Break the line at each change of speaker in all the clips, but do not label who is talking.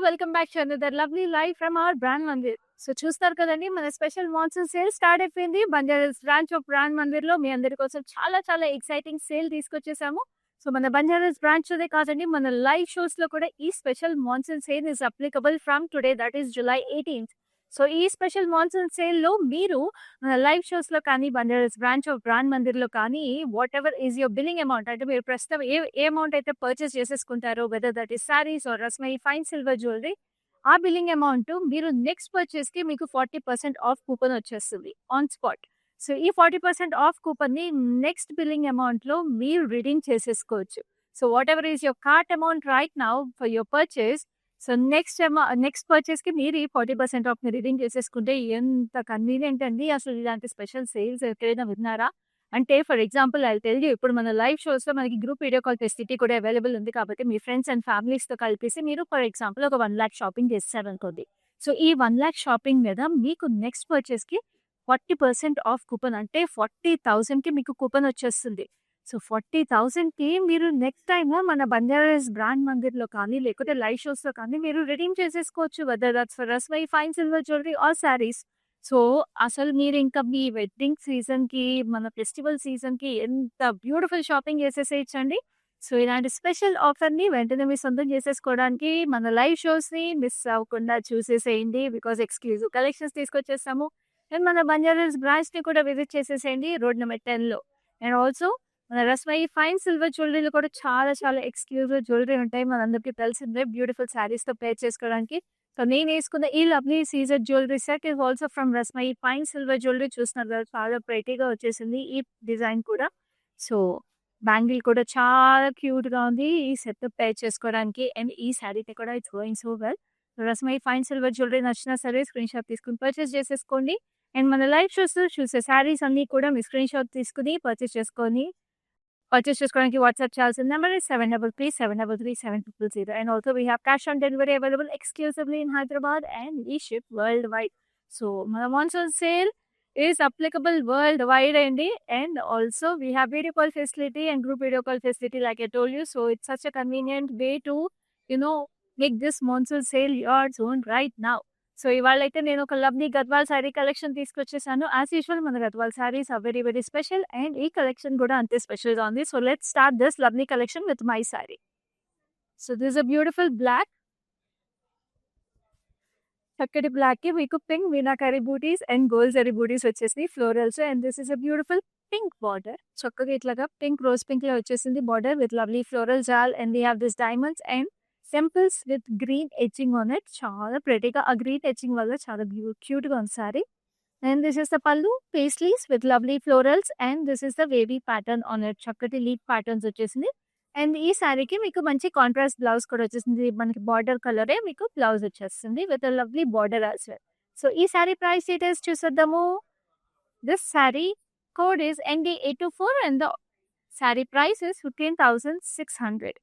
Welcome back to another lovely life from our brand Mandir. So చూస్తారు కదండి, మన special monsoon sale start అయిపోయింది. బంజారాస్ branch of brand Mandir లో మీ అందరి కోసం చాలా చాలా ఎక్సైటింగ్ సేల్ తీసుకొచ్చేసాము. సో మన బంజారాస్ బ్రాంచ్ లోనే కాదండి, మన లైవ్ షోస్ లో కూడా ఈ special monsoon sale is applicable from today, that is July 18th. So ఈ స్పెషల్ మాన్సూన్ సేల్ లో మీరు లైవ్ షోస్ లో కానీ, Banjaras branch of brand Mandir లో కానీ, whatever is your billing amount, అంటే మీరు ప్రస్తుతం ఏ అమౌంట్ అయితే పర్చేస్ చేసేసుకుంటారో, whether that is saris or Rasmai fine silver jewellery, ఆ బిల్లింగ్ అమౌంట్ మీరు నెక్స్ట్ పర్చేస్ కి మీకు 40% ఆఫ్ కూపన్ వచ్చేస్తుంది ఆన్ స్పాట్. సో ఈ 40% ఆఫ్ కూపన్ ని నెక్స్ట్ బిల్లింగ్ అమౌంట్ లో మీరు రిడీమ్ చేసేసుకోవచ్చు. So what ever is your cart amount right now for your purchase, so next purchase కి మీరు 40% ఆఫ్ ని రిడీమ్ చేసేసుకుంటే ఎంత కన్వీనియంట్ అండి. అసలు ఇలాంటి స్పెషల్ సేల్స్ ఎక్కడైనా విన్నారా? అంటే for example I tell you, ఇప్పుడు మన లైవ్ షోస్ లో మనకి గ్రూప్ వీడియో కాల్ ఫెసిలిటీ కూడా అవైలబుల్ ఉంది. కాబట్టి మీ ఫ్రెండ్స్ అండ్ ఫ్యామిలీస్ తో కలిపేసి మీరు ఫర్ ఎగ్జాంపుల్ ఒక 1 lakh షాపింగ్ చేస్తారనుకోండి. సో ఈ 1 lakh షాపింగ్ మీద మీకు నెక్స్ట్ పర్చేస్ కి 40% ఆఫ్ కూపన్, అంటే 40,000 కి మీకు కూపన్ వచ్చేస్తుంది. సో 40,000 కి మీరు నెక్స్ట్ టైమ్ మన బంజారాస్ బ్రాండ్ మందిర్ లో కానీ, లేకపోతే లైవ్ షోస్ లో కానీ మీరు రిడీమ్ చేసేసుకోవచ్చు, whether that's for Rasmai fine silver jewellery or saris. So అసలు మీరు ఇంకా మీ వెడ్డింగ్ సీజన్ కి, మన ఫెస్టివల్ సీజన్ కి ఎంత బ్యూటిఫుల్ షాపింగ్ చేసేసేయచ్చండి. సో ఇలాంటి స్పెషల్ ఆఫర్ ని వెంటనే మీ సొంతం చేసేసుకోవడానికి మన లైవ్ షోస్ ని మిస్ అవ్వకుండా చూసేసేయండి. బికాస్ ఎక్స్క్లూజివ్ కలెక్షన్స్ తీసుకొచ్చేస్తాము. అండ్ మన బంజారాస్ బ్రాంచ్ ని కూడా విజిట్ చేసేసేయండి, రోడ్ నెంబర్ 10 లో. అండ్ ఆల్సో మన రస్మై ఫైన్ సిల్వర్ జ్యువెలరీలో కూడా చాలా చాలా ఎక్స్క్లూజివ్ జ్యువెలరీ ఉంటాయి. మనందరికీ తెలిసిందే, బ్యూటిఫుల్ శారీస్ తో పేర్ చేసుకోవడానికి. సో నేను వేసుకున్న ఈ lovely Caesar jewellery set is also from Rasmai fine silver jewellery. చూస్తున్నారు కదా, చాలా ప్రెటీగా వచ్చేసింది ఈ డిజైన్ కూడా. సో బ్యాంగిల్ కూడా చాలా క్యూట్ గా ఉంది ఈ సెట్ పేర్ చేసుకోవడానికి. అండ్ ఈ శారీకి కూడా it's going so well. Rasmai fine silver jewellery నచ్చినా సరే స్క్రీన్ షాట్ తీసుకుని పర్చేస్ చేసేసుకోండి. అండ్ మన లైవ్ షోస్ చూసే శారీస్ అన్ని కూడా మీ స్క్రీన్ షాట్ తీసుకుని పర్చేస్ చేసుకోవడానికి వాట్సాప్ చేయాల్సిన number is 7337337000. And also we have cash on delivery available exclusively in Hyderabad and we ship worldwide. So మన monsoon sale is applicable worldwide అండి. And also we have video call facility and group video call facility like I told you. So it's such a convenient way to make this monsoon sale yours own right now. So ఇవాళైతే నేను ఒక lovely Gadwal sari collection తీసుకొచ్చేసాను. As usual మన Gadwal saris are very very special, and ఈ collection కూడా అంతే special గా ఉంది. So let's start this lovely collection with my sari. So this a beautiful black, చక్కటి బ్లాక్ కి మీకు pink meenakari butis and gold zari butis వచ్చేసి florals. And this is a beautiful pink border, చక్కగా ఇట్లాగా పింక్ రోజ్ పింక్ లో వచ్చేసింది border with lovely floral jaal. And we have this diamonds and simples with green edging on it. చాలా ప్రెటీగా ఆ గ్రీన్ ఎడ్జింగ్ వల్ల చాలా క్యూట్ గా ఉంది sari. And this is the pallu, paisleys with lovely florals. And this is the wavy pattern on it, చక్కటి leaf patterns వచ్చేసింది. And ఈ శారీకి మీకు మంచి కాంట్రాస్ట్ బ్లౌజ్ కూడా వచ్చేసింది. మనకి బార్డర్ కలరే మీకు బ్లౌజ్ వచ్చేస్తుంది with lovely border as well. So ఈ శారీ ప్రైస్ డీటెయిల్స్ చూసేద్దాము. This sari code is ND824 and the sari price is 15,600.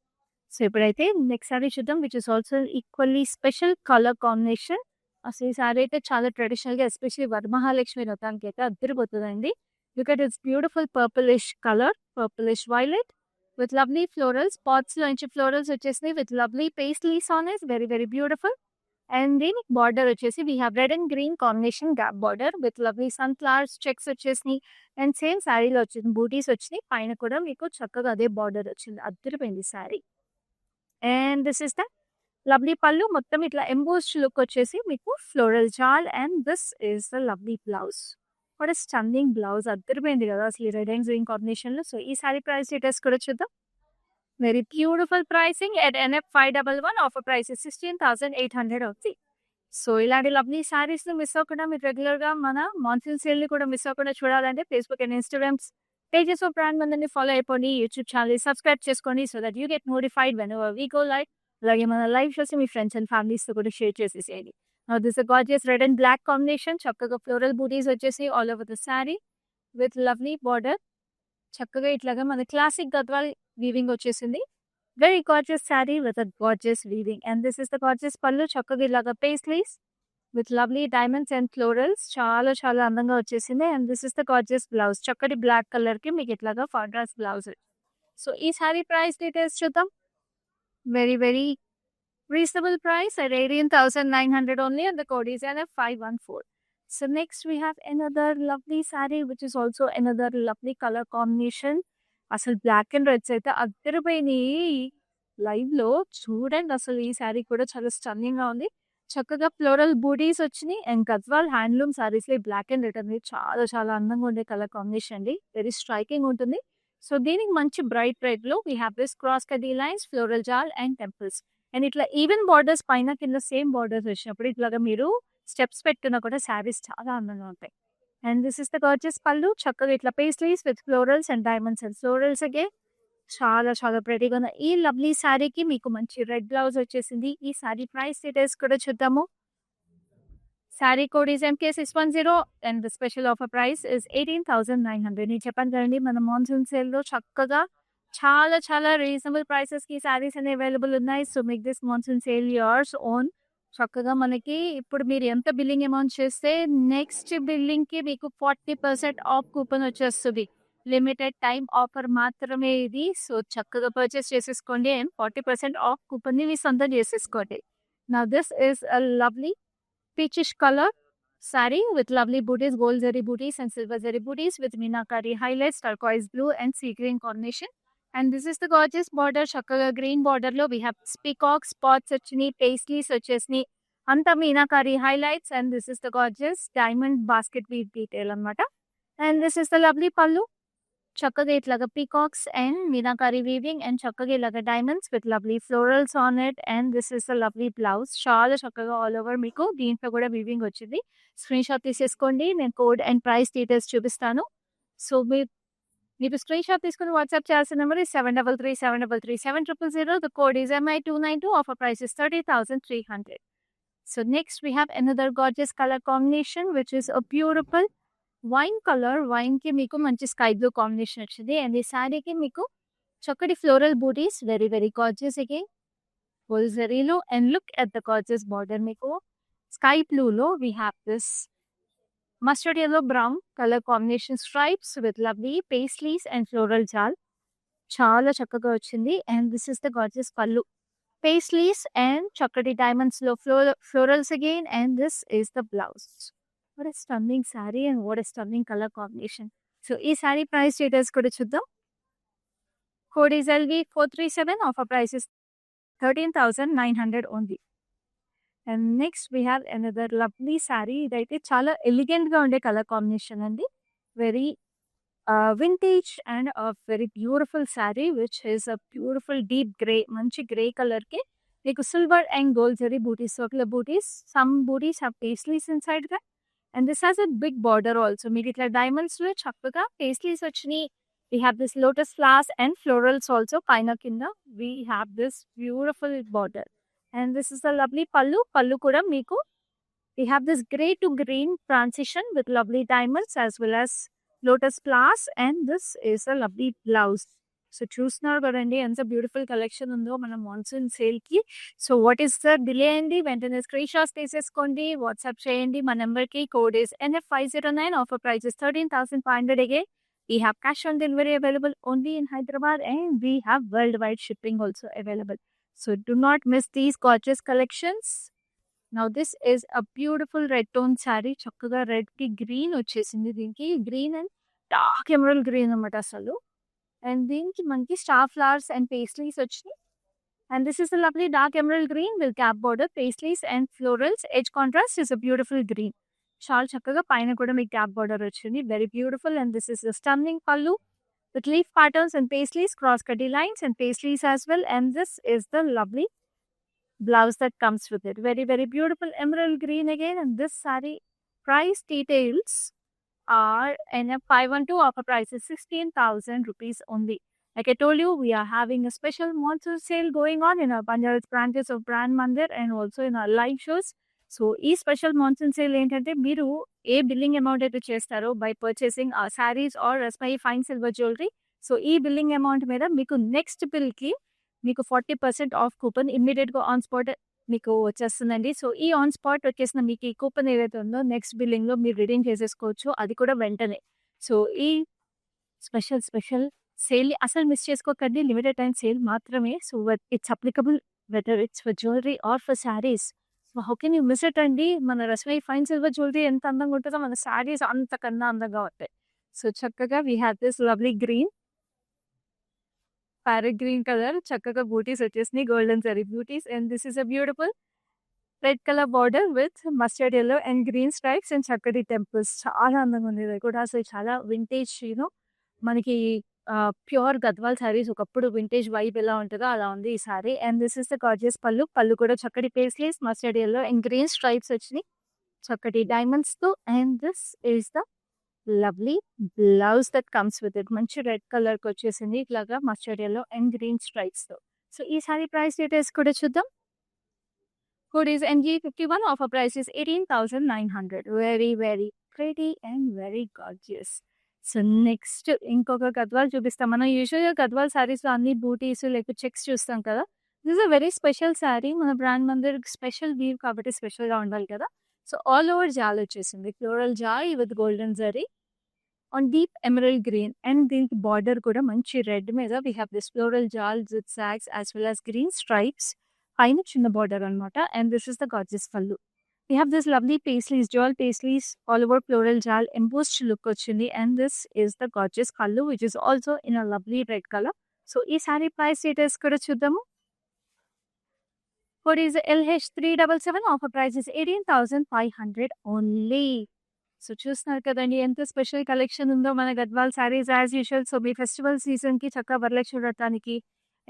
So ఇప్పుడైతే నెక్స్ట్ శారీ చూద్దాం, which is also equally special colour combination. అసలు ఈ శారీ అయితే చాలా ట్రెడిషనల్ గా, ఎస్పెషల్లీ వరమహాలక్ష్మి వ్రతానికి అయితే అద్దరిపోతుందండి. Look at its beautiful purplish colour, purplish violet with lovely florals. Pots లోంచి ఫ్లోరల్స్ వచ్చేసినాయి with lovely paisleys on it, very very beautiful. And దీనికి బార్డర్ వచ్చేసి we have red and green combination gap border with lovely sunflowers checks వచ్చేసినాయి. And same శారీలో వచ్చింది, బూటీస్ వచ్చినాయి. పైన కూడా మీకు చక్కగా అదే బార్డర్ వచ్చింది, అద్దరిపోయింది sari. And this is the lovely pallu, మొత్తం ఇట్లా ఎంబోస్డ్ లుక్ వచ్చేసి మీకు floral jaal. And this is the lovely blouse, కూడా స్టన్నింగ్ బ్లౌజ్, అద్దరిపోయింది కదా అసలు రెడ్ అండ్ గ్రీన్ కాంబినేషన్ లో. సో ఈ సారీ ప్రైస్ డీటెయిల్స్ కూడా చూద్దాం. Very beautiful pricing at NF511, offer price 16,800 అవుతుంది. సో ఇలాంటి లవ్లీ సారీస్ ని మిస్ అవ్వకుండా మీరు రెగ్యులర్ గా మన మాన్సూన్ సేల్ ని కూడా మిస్ అవ్వకుండా చూడాలంటే Facebook and Instagram pages of brand మందిని ఫాలో అయిపోండి, యూట్యూబ్ ఛానల్ సబ్స్క్రైబ్ చేసుకోండి, so that you get notified whenever we go live. అలాగే మన లైవ్ షోస్ మీ ఫ్రెండ్స్ అండ్ ఫ్యామిలీస్ తో కూడా షేర్ చేసేసేయండి. This gorgeous red and black combination, చక్కగా ఫ్లోరల్ బూటీస్ వచ్చేసి all over the saree with lovely border. చక్కగా ఇట్లాగా మన క్లాసిక్ గద్వాల్ వీవింగ్ వచ్చేసింది. Very gorgeous saree with a gorgeous weaving. And this is the gorgeous pallu, చక్కగా ఇలాగా paisleys with lovely diamonds and florals, చాలా చాలా అందంగా వచ్చేసింది. And this is the gorgeous blouse, చక్కటి బ్లాక్ కలర్ కి మీకు ఇట్లాగా కాంట్రాస్ట్ బ్లౌజ్. సో ఈ శారీ ప్రైస్ డీటెయిల్స్ చూద్దాం. Very very Reasonable price at 18,900 only, and the code is NF514. So next we have another lovely saree, which is also another lovely color combination. అసలు black and reds అయితే అద్దరిపోయినాయి. Live లో చూడండి, అసలు ఈ శారీ కూడా చాలా stunning గా ఉంది. చక్కగా ఫ్లోరల్ బూటీస్ వచ్చినాయి. అండ్ గద్వాల్ హ్యాండ్లూమ్ సారీస్ లో బ్లాక్ అండ్ రెడ్ అనేది చాలా చాలా అందంగా ఉండే కలర్ కాంబినేషన్ అండి. వెరీ స్ట్రైకింగ్ ఉంటుంది. సో దీనికి మంచి బ్రైట్ రెడ్ లో we have this cross kadi lines, floral jaal and temples. And ఇట్లా ఈవెన్ బార్డర్స్ పైన కింద సేమ్ బార్డర్స్ వచ్చినప్పుడు ఇట్లాగా మీరు స్టెప్స్ పెట్టుకున్నా కూడా శారీస్ చాలా అందంగా ఉంటాయి. And this is the gorgeous pallu. చక్కగా ఇట్లా pastries with florals and diamonds and florals అగే చాలా చాలా ప్రెటీగా ఉన్న ఈ లవ్లీ శారీకి మీకు మంచి రెడ్ బ్లౌజ్ వచ్చేసింది. ఈ శారీ ప్రైస్ డీటెయిల్స్ కూడా చూద్దాము. Sari code is MK610 and the special offer price is 18,900. నేను చెప్పాను కదండి, మన మాన్సూన్ సేల్ లో చక్కగా చాలా చాలా రీజనబుల్ ప్రైసెస్ కి శారీస్ అనేవి అవైలబుల్ ఉన్నాయి. So make this monsoon sale yours own. చక్కగా మనకి ఇప్పుడు మీరు ఎంత బిల్లింగ్ అమౌంట్ చేస్తే నెక్స్ట్ బిల్లింగ్ కి మీకు 40% ఆఫ్ కూపన్ వచ్చేస్తుంది. లిమిటెడ్ టైం ఆఫర్ మాత్రమే ఇది. సో చక్కగా పర్చేస్ చేసేసుకోండి అండ్ 40% ఆఫ్ కూపన్ ని మీ సొంతం చేసేసుకోండి. నా this is a lovely peachish color saree with lovely booties, gold zari booties and silver zari booties with meenakari highlights, turquoise blue and sea green combination. And this is the gorgeous border, chakkaga green border lo we have peacock spots ochini, paisleys ochesni, anta meenakari highlights, and this is the gorgeous diamond basket weave detail anamata. And this is the lovely pallu. చక్కగా ఇట్లాగా peacocks and meenakari weaving and చక్కగా ఇలాగా diamonds with lovely florals on it. And this is the lovely blouse. చాలా చక్కగా all over మీకు దీంట్లో కూడా weaving వచ్చింది. స్క్రీన్ షాట్ తీసేసుకోండి. నేను కోడ్ అండ్ ప్రైస్ డీటెయిల్స్ చూపిస్తాను. సో మీరు స్క్రీన్ షాట్ తీసుకుని వాట్సాప్ చేయాల్సిన number is 7337337000. The code is MI292. Offer price is 30,300. So next we have another gorgeous color combination, which is a beautiful wine colour. Wine కి మీకు మంచి sky blue combination వచ్చింది. And ఈ శారీకి మీకు చక్కటి floral butis, very very gorgeous again full జరీలో. And look at the gorgeous border. మీకు స్కై బ్లూలో we have this mustard yellow brown colour combination stripes with lovely paisleys and floral jaal. చాలా చక్కగా వచ్చింది. And this is the gorgeous pallu, paisleys and చక్కటి diamonds లో florals again. And this is the blouse. What a stunning saree and what a stunning color combination. So, this saree price details kuda chuddam. Code is LV437. Offer price is 13,900 only. And next we have another lovely saree. Idaithe chala elegant ga unde color combination andi. Very vintage and a very beautiful saree, which is a beautiful deep grey, manchi grey color ke. Like silver and gold zari booties, circular booties. Some booties have paisleys inside that. And this has a big border also. మీరు ఇట్లా diamonds లో చక్కగా paisleys వచ్చినాయి. We have this lotus flowers and florals also పైన కింద. We have this beautiful border. And this is a lovely pallu. Pallu కూడా మీకు we have this grey to green transition with lovely diamonds as well as lotus flowers. And this is a lovely blouse. So చూస్తున్నారు కదండి ఎంత beautiful collection ఉందో మన monsoon sale కి. So what is the delay అండి, వెంటనే screen shots తీసేసుకోండి, WhatsApp చేయండి మా నెంబర్ కి. Code is NF509. Offer price is 13,500 again. We have cash on delivery available only in Hyderabad and we have worldwide shipping also available. So do not miss these gorgeous collections. Now this is a beautiful red tone saree. చక్కగా red కి green వచ్చేసింది. దీనికి green and dark emerald green అన్నమాట అసలు. And దీనికి మనకి star flowers and pastries వచ్చినాయి. And this is a lovely dark emerald green with cap border, pastries and florals. Edge contrast is a beautiful green. చాలా చక్కగా పైన కూడా మీకు క్యాప్ బోర్డర్ వచ్చింది. Very beautiful. And this is a stunning పల్లు with leaf patterns and paisleys, cross cutty lines and paisleys as well. And this is the lovely blouse that comes with it. Very very beautiful emerald green again. And this saree price details are NF512. Offer price is 16,000 rupees only. Like I told you, we are having a special monsoon sale going on in our Banjaras branches of Brand Mandir and also in our live shows. So ఈ special monsoon sale ఏంటంటే మీరు ఏ billing amount అయితే చేస్తారో by purchasing sarees or ఎస్పై fine silver jewellery, so ఈ billing amount మీద మీకు నెక్స్ట్ బిల్ కి మీకు 40% ఆఫ్ కూపన్ ఇమ్మీడియట్ గా ఆన్ స్పాట్ మీకు వచ్చేస్తుందండి. సో ఈ ఆన్ స్పాట్ వచ్చేసిన మీకు ఈ కూపన్ ఏదైతే ఉందో నెక్స్ట్ బిల్లింగ్ లో మీరు రిడీమ్ చేసేసుకోవచ్చు, అది కూడా వెంటనే. సో ఈ స్పెషల్ సేల్ ని అసలు మిస్ చేసుకోకండి. లిమిటెడ్ టైం సేల్ మాత్రమే. So it's applicable whether it's for jewellery or for sarees. How can you miss it అండి? మన రస్మై ఫైన్ సిల్వర్ జ్యువెలరీ ఎంత అందంగా ఉంటుందో మన శారీస్ అంతకన్నా అందంగా ఉంటాయి. సో చక్కగా we have this lovely green, parrot green colour చక్కగా బూటీస్ వచ్చేసినాయి, golden zari buttis. And this is a beautiful red colour border with mustard yellow and green stripes and చక్కటి టెంపుల్స్. చాలా అందంగా ఉంది ఇది కూడా. అసలు చాలా వింటేజ్ మనకి ప్యూర్ గద్వాల్ శారీస్ ఒకప్పుడు వింటేజ్ వైబ్ ఎలా ఉంటుందో అలా ఉంది ఈ sorry. And this is the gorgeous పళ్ళు. పళ్ళు కూడా చక్కటి paisleys, mustard yellow and green stripes వచ్చినాయి చక్కటి డైమండ్స్ తో. And this is the lovely blouse that comes with it. మంచి రెడ్ కలర్ కి వచ్చేసింది ఇట్లాగా mustard yellow and green stripes తో. సో ఈ సారీ ప్రైస్ డీటెయిల్స్ కూడా చూద్దాం. Hoodies NG51 offer price is 18,900. Very, very pretty and very gorgeous. So next ఇంకొక గద్వాల్ చూపిస్తాం. మనం యూజువల్గా గద్వాల్ శారీస్లో అన్ని బూటీస్ లేకపోతే చెక్స్ చూస్తాం కదా. This a very special sari. మన బ్రాండ్ మందిర్ స్పెషల్ వీవ్ కాబట్టి స్పెషల్గా ఉండాలి కదా. సో ఆల్ ఓవర్ జాల్ వచ్చేసింది, floral jaal with golden zari on deep emerald green. And దీనికి బార్డర్ కూడా మంచి రెడ్ మీద we have this floral jaal with సాగ్స్ as well as green stripes, పైన చిన్న బార్డర్ అనమాట. And this is the gorgeous pallu. We have this lovely paisleys, jewel paisleys, all over floral jal, embossed look వచ్చింది. And this is the gorgeous pallu, which is also in a lovely red color. So ఈ sorry price details కూడా చూద్దాము. What is LH377? Offer price is 18,500 only. So చూస్తున్నారు కదండి ఎంత special collection ఉందో మన Gadwal sarees as usual. So మీ festival సీజన్కి చక్కగా వరలక్ష్మి వ్రతానికి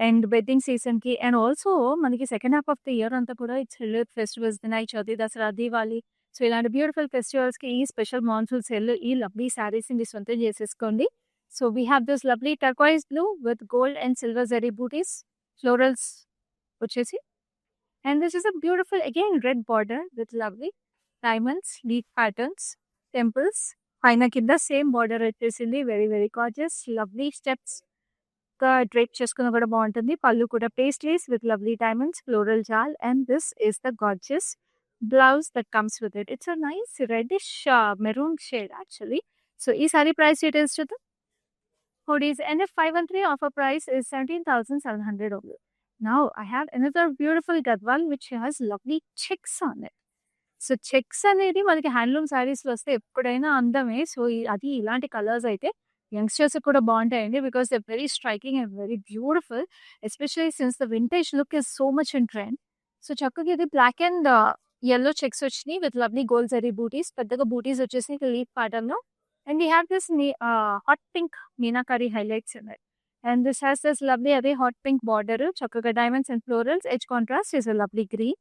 అండ్ వెడ్డింగ్ సీజన్కి అండ్ ఆల్సో మనకి second half of the year అంతా కూడా it's festivals, Vinayaka Chavithi, Dasara, Diwali. So ఇలాంటి బ్యూటిఫుల్ ఫెస్టివల్స్కి ఈ స్పెషల్ మాన్సూన్ సెల్ ఈ లవ్లీ శారీస్ని మీ సొంతం చేసేసుకోండి. So we have this lovely turquoise blue with gold and silver zari butis, florals వచ్చేసి. And this is a beautiful again red border with lovely diamonds, leaf patterns, temples, పైన కింద సేమ్ బార్డర్ వచ్చేసింది. Very very gorgeous, lovely steps drape చేసుకున్న కూడా బాగుంటుంది. పళ్ళు కూడా pastries with lovely diamonds, floral jaal. And this is the gorgeous blouse that comes with it. It's a nice reddish maroon shade actually. So ఈ sorry price details చూద్దాం. Hoodies NF513 offer price is 17,700 only. Now I have another beautiful gadwal which has lovely checks on it. So checks అనేది మనకి handloom శారీస్లో వస్తే ఎప్పుడైనా అందమే. So అది ఇలాంటి కలర్స్ అయితే యంగ్స్టర్స్ కూడా బాగుంటాయండి, because they very striking and very beautiful, especially since the vintage look is so much in trend. So చక్కగా ఇది బ్లాక్ అండ్ yellow చెక్స్ వచ్చినాయి with lovely gold zari butis. పెద్దగా బూటీస్ వచ్చేసి leaf pattern. And we have this hot pink meenakari highlights ఉన్నాయి. And this has this lovely అదే hot pink border, చక్కగా diamonds and florals. Edge contrast is a lovely green.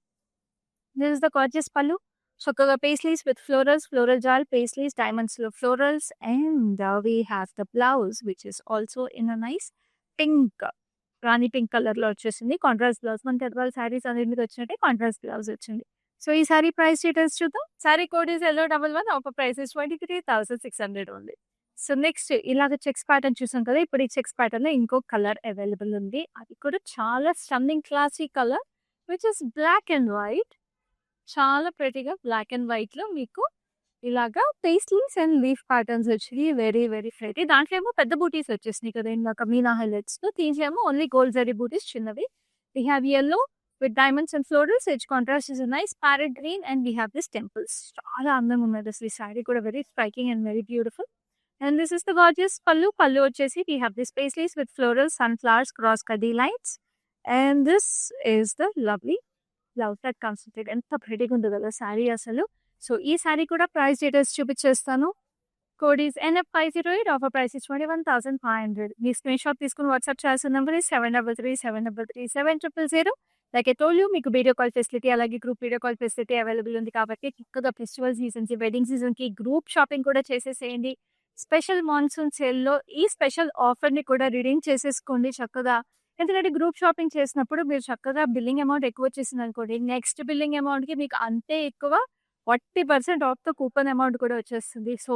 This is the gorgeous pallu. చక్కగా paisleys with florals, floral jaal, paisleys, diamonds లో florals. And we have the blouse which is also in a nice pink, rani pink colour లో వచ్చేసింది. Contrast blouse, మన గద్వాల్ శారీస్ అన్నింటికి వచ్చినట్టే contrast blouse వచ్చింది. So ఈ sorry price details చూద్దాం. Saree code is LO11. Offer price is 23,600 only. So next ఇలాగ checks pattern చూసాం కదా. ఇప్పుడు ఈ చెక్స్ ప్యాటర్న్ లో ఇంకో కలర్ అవైలబుల్ ఉంది. అది కూడా చాలా stunning classy colour which is black and white. చాలా ప్రెటీగా బ్లాక్ అండ్ వైట్ లో మీకు ఇలాగా పేస్లీస్ అండ్ లీఫ్ ప్యాటర్న్స్ వచ్చినాయి. Very very pretty. దాంట్లో ఏమో పెద్ద బూటీస్ వచ్చేసినాయి కదా ఇందాక మీనా హైలైట్స్ లో. దీంట్లో ఏమో ఓన్లీ గోల్డ్ జరీ బూటీస్ చిన్నవి. We have yellow with diamonds and florals. Edge contrast is a nice parrot green and we have this temples. చాలా అందంగా ఉన్నది అసలు ఈ సారీ కూడా. Very striking and very beautiful. And this is the gorgeous pallu. Pallu వచ్చేసి we have this paisleys with florals, sunflowers, cross kadi lights. And this is the lovely blouse that comes with it. ఎంత ప్రెటీగా ఉంది కదా శారీ అసలు. So ఈ శారీ కూడా price details చూపించేస్తాను. Code is NF508. Offer price is 21,500. Me screen shot తీసుకుని WhatsApp చేయాల్సిన number is 7337337000. Like I told you, మీకు వీడియో కాల్ ఫెసిలిటీ అలాగే group video call facility available ఉంది కాబట్టి చక్కగా ఫెస్టివల్ సీజన్కి, వెడ్డింగ్ సీజన్కి గ్రూప్ షాపింగ్ కూడా చేసేసేయండి. స్పెషల్ మాన్సూన్ సేల్లో ఈ స్పెషల్ ఆఫర్ని కూడా రిడీమ్ చేసేసుకోండి చక్కగా. ఎందుకంటే గ్రూప్ షాపింగ్ చేసినప్పుడు మీరు చక్కగా బిల్లింగ్ అమౌంట్ ఎక్కువ వచ్చేసింది అనుకోండి, నెక్స్ట్ బిల్లింగ్ అమౌంట్కి మీకు అంతే ఎక్కువ 40% ఆఫ్ ద కూపన్ అమౌంట్ కూడా వచ్చేస్తుంది. సో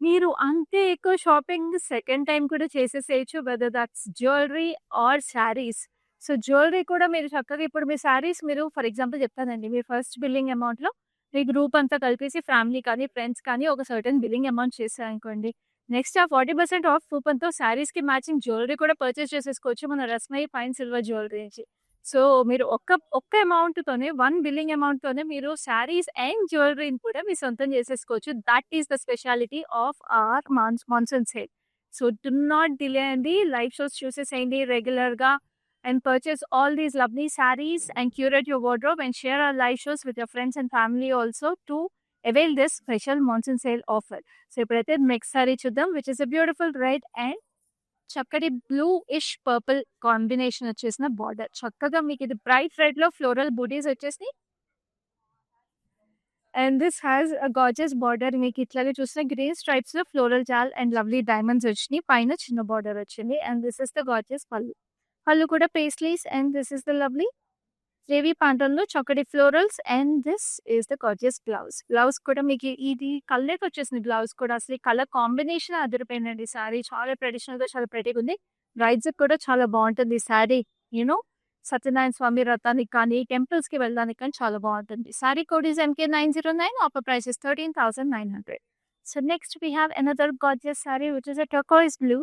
మీరు అంతే ఎక్కువ షాపింగ్ సెకండ్ టైం కూడా చేసేసేయచ్చు, whether that's jewellery or sarees. So jewellery కూడా మీరు చక్కగా ఇప్పుడు మీ శారీస్ మీరు ఫర్ ఎగ్జాంపుల్ చెప్తానండి, మీరు ఫస్ట్ బిల్లింగ్ అమౌంట్లో మీ గ్రూప్ అంతా కలిపేసి ఫ్యామిలీ కానీ ఫ్రెండ్స్ కానీ ఒక సర్టన్ బిల్లింగ్ అమౌంట్ చేశారనుకోండి, నెక్స్ట్ ఆ 40% ఆఫ్ కూపన్తో శారీస్కి మ్యాచింగ్ జ్యువెలరీ కూడా పర్చేస్ చేసేసుకోవచ్చు మన రస్మై ఫైన్ సిల్వర్ జ్యువెలరీ నుంచి. సో, మీరు ఒక్క అమౌంట్‌తోనే 1 బిల్లింగ్ అమౌంట్‌తోనే మీరు శారీస్ అండ్ జ్యువెల్లరీని కూడా మీ సొంతం చేసేసుకోవచ్చు. That is the speciality of our monsoon sale. So, do not delay అండి. లైవ్ షోస్ చూసేసేయండి రెగ్యులర్‌గా and purchase all these lovely saris and curate your wardrobe and share our live shows with your friends and family also to avail this special monsoon sale offer. So, ఇప్పుడైతే next sari చూద్దాం which is a beautiful red and చక్కటి bluish purple combination వచ్చేసిన border. చక్కగా మీకు ఇది bright red లో floral బూటీస్ వచ్చేసి and this has a gorgeous border. మీకు ఇట్లాగే చూస్తే గ్రీన్ స్ట్రైప్స్ లో floral jaal and lovely diamonds వచ్చినాయి. పైన చిన్న బార్డర్ వచ్చింది and this is the gorgeous పళ్ళు. పళ్ళు కూడా paisleys and this is the lovely navy pattern లో చక్కటి florals and this is the gorgeous blouse. Blouse కూడా మీకు ఇది కలర్ వచ్చేసింది. బ్లౌజ్ కూడా అసలు కలర్ కాంబినేషన్ అదిరిపోయిందండి. సారీ చాలా ట్రెడిషనల్ గా చాలా ప్రెటీగా ఉంది. బ్రైడ్స్ కూడా చాలా బాగుంటుంది సారీ. యూనో సత్యనారాయణ స్వామి వ్రతానికి కానీ టెంపుల్స్ కి వెళ్ళడానికి కానీ చాలా బాగుంటుంది. Saree code is MK909. Offer price is 13,900. So next we have another gorgeous saree which is a turquoise blue,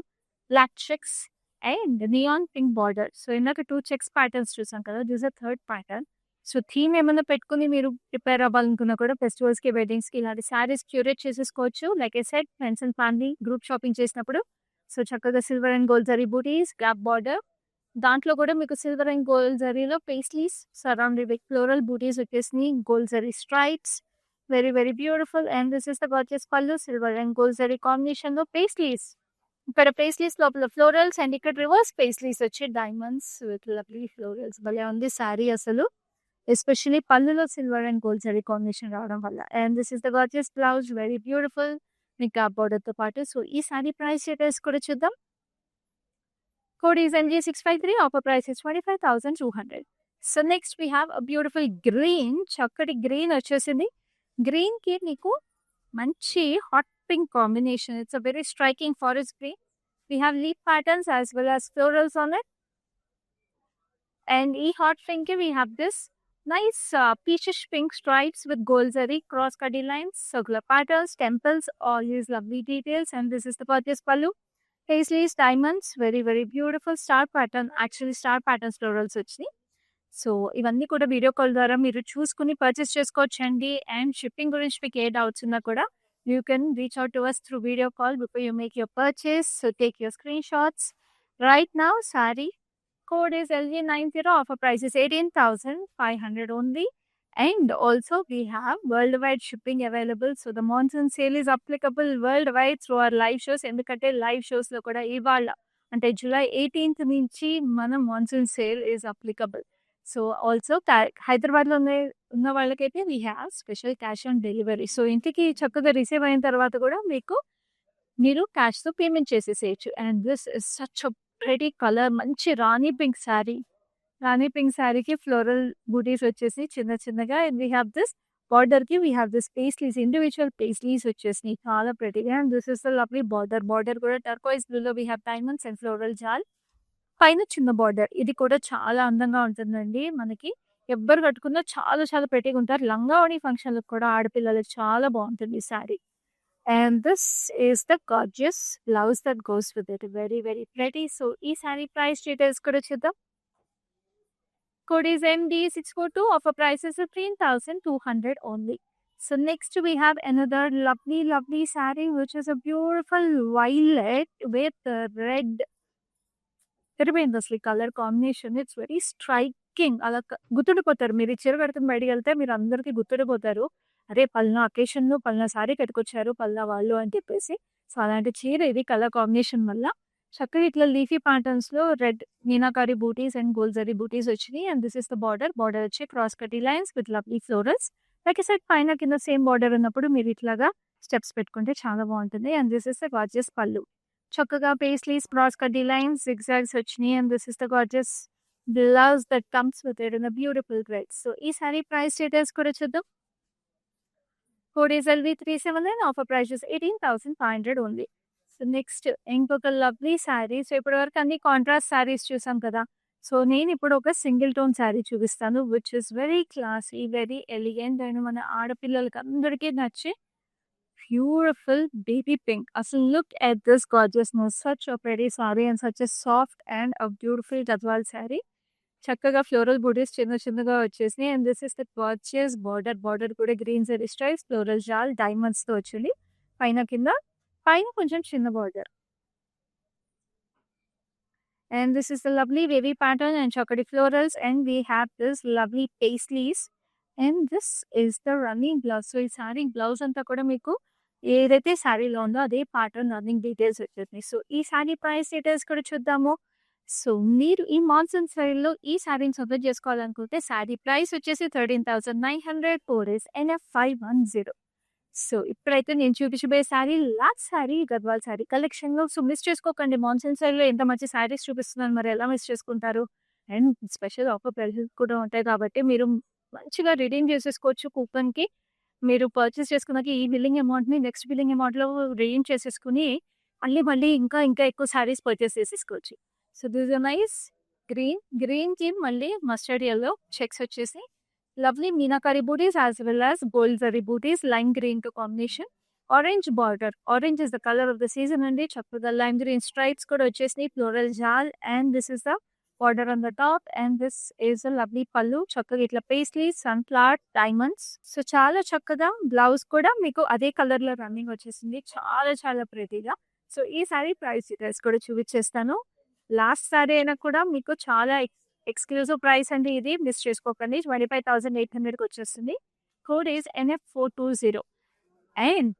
black checks and neon pink border. So ఇందాక 2 చెక్స్ ప్యాటర్న్స్ చూసాం కదా. This a third pattern. So theme ఏమైనా పెట్టుకుని మీరు prepare అవ్వాలనుకున్నా కూడా festivals కి weddings కి ఇలాంటి శారీస్ క్యూరేట్ చేసేసుకోవచ్చు. Like I said friends and family group shopping చేసినప్పుడు. సో చక్కగా silver and gold zari butis, gap border. దాంట్లో కూడా మీకు సిల్వర్ అండ్ గోల్డ్ జరీలో paisleys surrounded with floral butis వచ్చేసినాయి. Gold zari stripes very very beautiful and this is the gorgeous pallu. Silver and gold zari combination లో paisleys. ఇక్కడ paisleys లోపల ఫ్లోరల్స్ అండ్ ఇక్కడ రివర్స్ పేస్లీస్ వచ్చి డైమండ్స్ విత్ లవ్లీ ఫ్లోరల్స్. భలే ఉంది శారీ అసలు. ఎస్పెషల్లీ పళ్ళులో silver and gold zari combination రావడం వల్ల. And this is the gorgeous blouse very beautiful మీకు ఆ బార్డర్ తో పాటు. సో ఈ శారీ ప్రైస్ డీటెయిల్స్ కూడా చూద్దాం. Code is MG653. Offer price is 25,200. So next we have a beautiful green. చక్కటి గ్రీన్ వచ్చేసింది. గ్రీన్ కి మీకు మంచి hot pink combination. It's a very striking forest green. We have leaf patterns as well as florals on it. And ఈ hot pink కి we have this nice peachish pink stripes with gold zari, cross cutty lines, circular patterns, temples, all these lovely details. And this is the purchase pallu. Paisleys, diamonds, very very beautiful star pattern. Actually star patterns florals వచ్చినాయి. So ఇవన్నీ కూడా video call ద్వారా మీరు చూసుకుని purchase చేసుకోవచ్చండి. And shipping గురించి మీకు ఏ doubts ఉన్నా కూడా you can reach out to us through video call before you make your purchase. So take your screenshots right now. Saree code is LG90. Offer price is 18,500 only. And also we have worldwide shipping available. So the monsoon sale is applicable worldwide through our live shows. ఎందుకంటే live shows లో కూడా ఇవాళ అంటే July 18th నుంచి మన monsoon sale is applicable. So also Hyderabad లో ఉన్న వాళ్ళకైతే we have special cash on delivery. So ఇంటికి చక్కగా రిసీవ్ అయిన తర్వాత కూడా మీకు మీరు క్యాష్ తో పేమెంట్ చేసేసేయచ్చు. And this is such a pretty colour. మంచి రాణి పింక్ శారీ. రాణి పింక్ శారీకి ఫ్లోరల్ బూటీస్ వచ్చేసి చిన్న చిన్నగా. And we have this border కి we have this paisleys, individual paisleys వచ్చేసినాయి చాలా ప్రెటీగా. And this is the lovely border. Border కూడా టర్కోయిస్ బ్లూలో we have diamonds and floral jaal. పైన చిన్న బార్డర్. ఇది కూడా చాలా అందంగా ఉంటుందండి. మనకి ఎవ్వరు కట్టుకున్నా చాలా చాలా ప్రెటీగా ఉంటారు. లంగావణి ఫంక్షన్లకు కూడా ఆడపిల్లలకు చాలా బాగుంటుంది ఈ sari. And this is the gorgeous blouse that goes with it. Very very pretty. So ఈ సారీ ప్రైస్ డీటెయిల్స్ కూడా చూద్దాం. Code is MD642. Offer price is 13,200 only. So next we have another lovely saree which is a beautiful violet with red. సరిపోయింది అసలు ఈ colour combination. It's very striking. అలా గుర్తుండిపోతారు. మీరు చీర కడుతున్న బయటికి వెళ్తే మీరు అందరికీ గుర్తుండిపోతారు. అరే పలానా అకేషన్లో పలానా సారీ కట్టుకొచ్చారు పలానా వాళ్ళు అని చెప్పేసి. సో అలాంటి చీర ఇది కలర్ కాంబినేషన్ వల్ల. చక్కగా ఇట్లా లీఫీ ప్యాటర్న్స్ లో red meenakari butis and gold zari butis వచ్చినాయి. And this is the border. Border వచ్చి క్రాస్ కటీ lines with lovely florals. Like side పైన కింద సేమ్ బార్డర్ ఉన్నప్పుడు మీరు ఇట్లాగా స్టెప్స్ పెట్టుకుంటే చాలా బాగుంటుంది. And this is the gorgeous pallu. చక్కగా పేస్లీస్, క్రాస్ కటీ లైన్స్, zigzags వచ్చినాయి. And this is the gorgeous blouse that comes with it in a beautiful grade. So ఈ సారీ ప్రైస్ డీటెయిల్స్ కూడా చూద్దాం. Code is LV379. Offer price is 18,500 only. So next ఇంకొక lovely sari. So ఇప్పటి వరకు అన్ని contrast saris చూసాం కదా. సో నేను ఇప్పుడు ఒక సింగిల్ టోన్ శారీ చూపిస్తాను which is very classy, very elegant అండ్ మన ఆడపిల్లలకి అందరికీ నచ్చే బ్యూటిఫుల్ బేబీ పింక్. అసలు look at this gorgeousness. Such a pretty saree and such a soft and a beautiful Gadwal saree. చక్కగా ఫ్లోరల్ బూటీస్ చిన్న చిన్నగా వచ్చేసినాయి. And this is the gorgeous border కూడా green zari stripes, floral jaal, డైమండ్స్‌తో వచ్చింది. కింద పైన కొంచెం చిన్న border. And this is the lovely wavy pattern and chocolate florals, and we have this lovely paisleys, and this is the running blouse. So ఈ sorry blouse అంతా కూడా మీకు ఏదైతే సారీలో ఉందో అదే పాటర్న్ రన్నింగ్ డీటెయిల్స్ వచ్చేసినాయి. సో ఈ సారీ ప్రైస్ డీటెయిల్స్ కూడా చూద్దాము. సో మీరు ఈ మాన్సూన్ సేల్‌లో ఈ సారీని సొంతం చేసుకోవాలనుకుంటే సారీ ప్రైస్ వచ్చేసి 13,900 4 NF 510. సో ఇప్పుడైతే నేను చూపించబోయే సారీ లాస్ట్ సారీ గద్వాల్ సారీ కలెక్షన్‌లో. సో మిస్ చేసుకోకండి. మాన్సూన్ సేల్‌లో ఎంత మంచి సారీస్ చూపిస్తున్నాను. మరి ఎలా మిస్ చేసుకుంటారు? అండ్ స్పెషల్ ఆఫర్ ప్రైసెస్ కూడా ఉంటాయి కాబట్టి మీరు మంచిగా రిడీమ్ చేసేసుకోవచ్చు కూపన్‌కి. మీరు పర్చేస్ చేసుకున్నాక ఈ బిల్లింగ్ అమౌంట్‌ని నెక్స్ట్ బిల్లింగ్ అమౌంట్‌లో రిడీమ్ చేసేసుకొని మళ్ళీ ఇంకా ఎక్కువ సారీస్ పర్చేస్ చేసేసుకోవచ్చు. సో దిస్ ఇస్ నైస్ గ్రీన్‌కి మళ్ళీ మస్టర్డ్ యెల్లో చెక్స్ వచ్చేసి lovely meenakari booties as well as gold zari booties, lime green to combination. Orange border. Orange is the color of the season and chakkuga lime green stripes kuda vachesni, floral jal, and this is the border on the top, and this is a lovely pallu. Chakkaga itla paisley, sunflower, diamonds. So chala chakkaga blouse kuda meeku ade color lo running vachesindi. Chala pretty ga. So ee saree price details kuda chuvichestanu. Last saree aina kuda meeku chala exclusive price అండి. ఇది miss చేసుకోకండి. 25,800కి వచ్చేస్తుంది. Code is NF420. And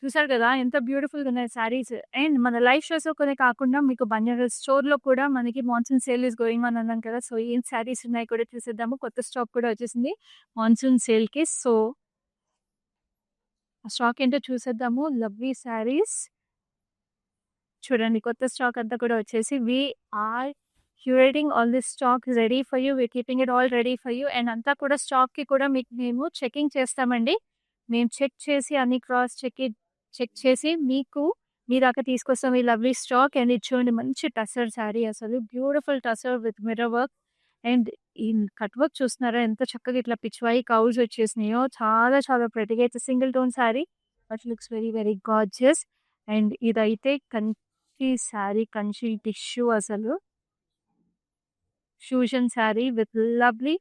చూసారు కదా ఎంత బ్యూటిఫుల్గా ఉన్నాయి saris. And మన లైవ్ షోస్ కొన్ని కాకుండా మీకు బంజారా స్టోర్లో కూడా మనకి మాన్సూన్ సేల్ ఈస్ గోయింగ్ అని అన్నాం కదా. సో ఏం శారీస్ ఉన్నాయి కూడా చూసేద్దాము. కొత్త స్టాక్ కూడా వచ్చేసింది మాన్సూన్ సేల్కి. సో ఆ స్టాక్ ఏంటో చూసేద్దాము. లవ్లీ శారీస్ చూడండి. కొత్త స్టాక్ అంతా కూడా వచ్చేసి we are curating all this stock ready for you. We're keeping it all ready for you. And అంతా కూడా స్టాక్ కి కూడా మీకు మేము చెకింగ్ చేస్తామండి. మేము చెక్ చేసి అన్ని క్రాస్ చెక్ చేసి మీకు మీ దాకా తీసుకొస్తాం ఈ లవ్లీ స్టాక్. అండ్ ఇది చూడండి మంచి టసర్ శారీ, అసలు beautiful tussar with mirror work. And ఈ కట్ వర్క్ చూస్తున్నారా ఎంత చక్కగా ఇట్లా పిచ్వాయి కౌల్స్ వచ్చేసినాయో. చాలా ప్రెటీగా. అయితే single tone saree but looks very gorgeous. And ఇదైతే కంచి శారీ, కంచి టిష్యూ, అసలు ఫ్యూజన్ శారీ విత్ లవ్లీ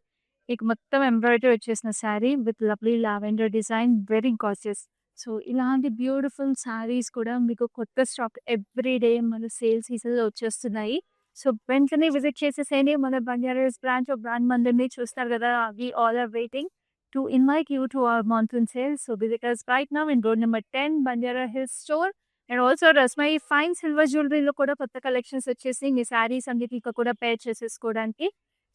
మీకు మొత్తం ఎంబ్రాయిడరీ వచ్చేసిన saree with lovely lavender design, very gorgeous. So ఇలాంటి బ్యూటిఫుల్ శారీస్ కూడా మీకు కొత్త స్టాక్ ఎవ్రీ డే మన సేల్ సీజన్లో వచ్చేస్తున్నాయి. సో వెంటనే విజిట్ చేసేసేయండి మన బంజారాస్ బ్రాంచ్ ఆఫ్ బ్రాండ్ మందిర్ని. చూస్తారు కదా, we all are waiting to invite you to our monsoon sale. So visit us right now in road number 10 Banjara hills store. And also Rasmayi fine silver జ్యువెలరీలో కూడా కొత్త కలెక్షన్స్ వచ్చేసి మీ శారీస్ అన్నిటికి కూడా పేర్ చేసేసుకోవడానికి.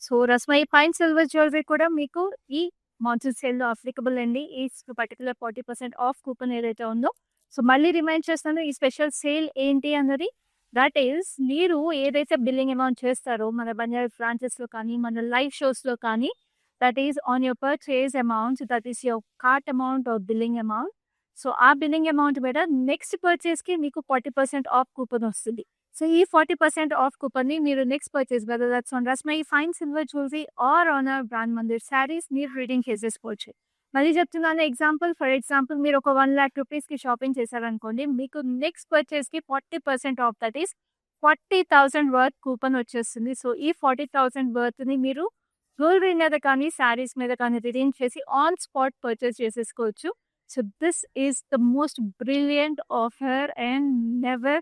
So Rasmayi fine silver jewellery కూడా మీకు ఈ మాన్సూన్ సేల్లో అప్లికబుల్ అండి. ఈ పర్టికులర్ 40% ఆఫ్ కూపన్ ఏదైతే ఉందో. సో మళ్ళీ రిమైండ్ చేస్తాను ఈ స్పెషల్ సేల్ ఏంటి అన్నది. దట్ ఈస్ మీరు ఏదైతే బిల్లింగ్ అమౌంట్ చేస్తారో మన బంజారా బ్రాంచెస్లో కానీ మన లైవ్ షోస్లో కానీ, that is on your purchase amount, that is your cart amount are billing amount. So ఆ బిల్లింగ్ అమౌంట్ మీద నెక్స్ట్ పర్చేస్కి మీకు 40% ఆఫ్ కూపన్ వస్తుంది. సో ఈ 40% ఆఫ్ కూపన్ని మీరు next purchase whether that's on Rasmayi fine silver jewellery or on our brand Mandir sarees మీరు redeem చేసేసుకోవచ్చు. మళ్ళీ చెప్తున్నాను, ఫర్ ఎగ్జాంపుల్ మీరు ఒక 1 lakh రూపీస్కి షాపింగ్ చేశారనుకోండి, మీకు నెక్స్ట్ పర్చేస్కి 40% off, that is 40,000 worth coupon వచ్చేస్తుంది. సో ఈ 40,000 వర్త్ని మీరు జ్యువెలరీ మీద కానీ శారీస్ మీద కానీ రిడీమ్ చేసి ఆన్ స్పాట్ పర్చేస్ చేసేసుకోవచ్చు. So this is the most brilliant offer and never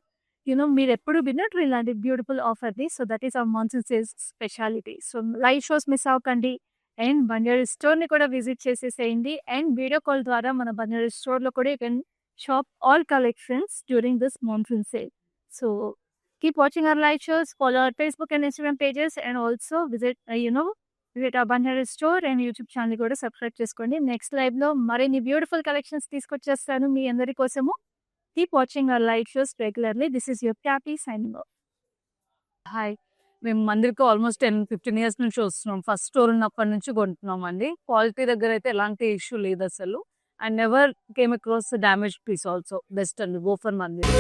మీరు ఎప్పుడు విన్నట్టు ఇలాంటి బ్యూటిఫుల్ ఆఫర్ని. So that is our monsoon sales speciality. So live shows miss అవ్వకండి. అండ్ బంజారా స్టోర్ని కూడా విజిట్ చేసేసేయండి. అండ్ వీడియో కాల్ ద్వారా మన బంజారా స్టోర్లో కూడా you can shop all collections during this monsoon sale. So keep watching our live shows, follow our Facebook and Instagram pages, and also visit visit ఆ Banjara store and YouTube channel కూడా subscribe చేసుకోండి. Next లైవ్లో మరిన్ని beautiful collections తీసుకొచ్చేస్తాను మీ అందరి కోసము. Keep watching our live shows regularly. This is your క్యాపీ సైనింగ్ ఆఫ్.
హాయ్, మేము మందిరికి ఆల్మోస్ట్ 10-15 ఇయర్స్ నుంచి వస్తున్నాం. ఫస్ట్ స్టోర్ ఉన్నప్పటి నుంచి కొంటున్నాం అండి. క్వాలిటీ దగ్గర అయితే ఎలాంటి ఇష్యూ లేదు అసలు. And never came across damage piece also. Best అండి, గో ఫర్ మందిర్.